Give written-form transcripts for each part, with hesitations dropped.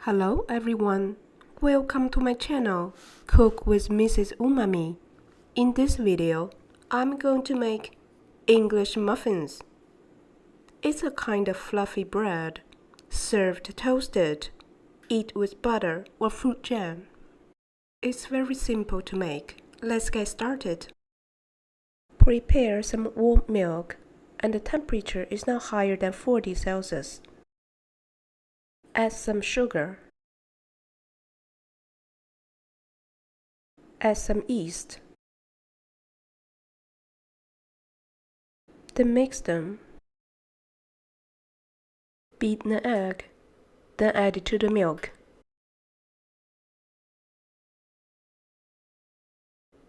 Hello everyone, welcome to my channel, Cook with Mrs. Umami. In this video, I'm going to make English muffins. It's a kind of fluffy bread, served toasted, eat with butter or fruit jam. It's very simple to make. Let's get started. Prepare some warm milk, and the temperature is not higher than 40 Celsius. Add some sugar. Add some yeast. Then mix them. Beat an egg, then add it to the milk.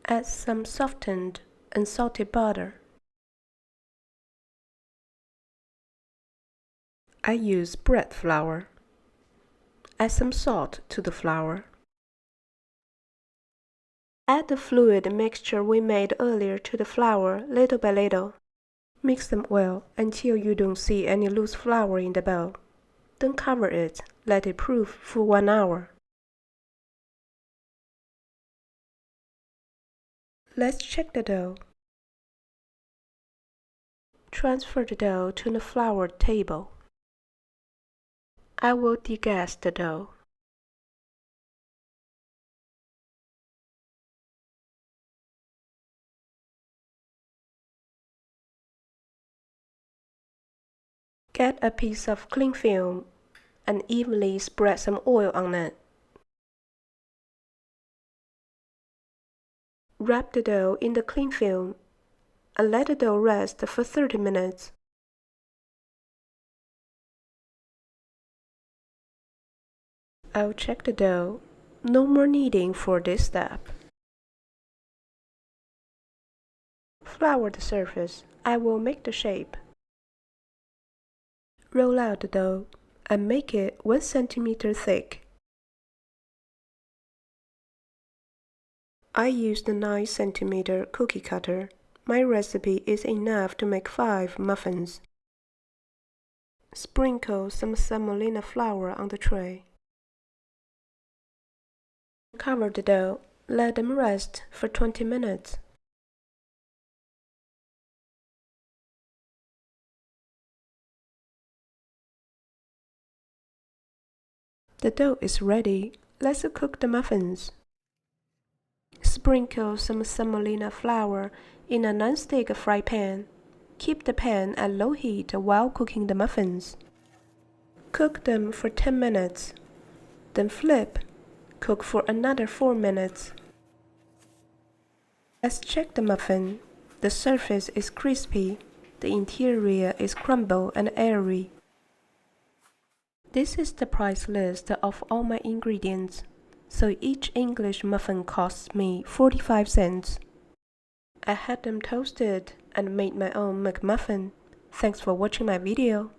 Add some softened and salted butter. I use bread flour. Add some salt to the flour. Add the fluid mixture we made earlier to the flour little by little. Mix them well until you don't see any loose flour in the bowl. Then cover it, let it proof for 1 hour. Let's check the dough. Transfer the dough to the floured table. I will degas the dough. Get a piece of cling film and evenly spread some oil on it. Wrap the dough in the cling film and let the dough rest for 30 minutes. I'll check the dough. No more kneading for this step. Flour the surface. I will make the shape. Roll out the dough and make it 1 centimeter thick. I used a 9 centimeter cookie cutter. My recipe is enough to make 5 muffins. Sprinkle some semolina flour on the tray. Cover the dough. Let them rest for 20 minutes. The dough is ready. Let's cook the muffins. Sprinkle some semolina flour in a non-stick fry pan. Keep the pan at low heat while cooking the muffins. Cook them for 10 minutes. Then flip. Cook for another 4 minutes. Let's check the muffin. The surface is crispy. The interior is crumble and airy. This is the price list of all my ingredients, so each English muffin costs me 45 cents. I had them toasted and made my own McMuffin. Thanks for watching my video.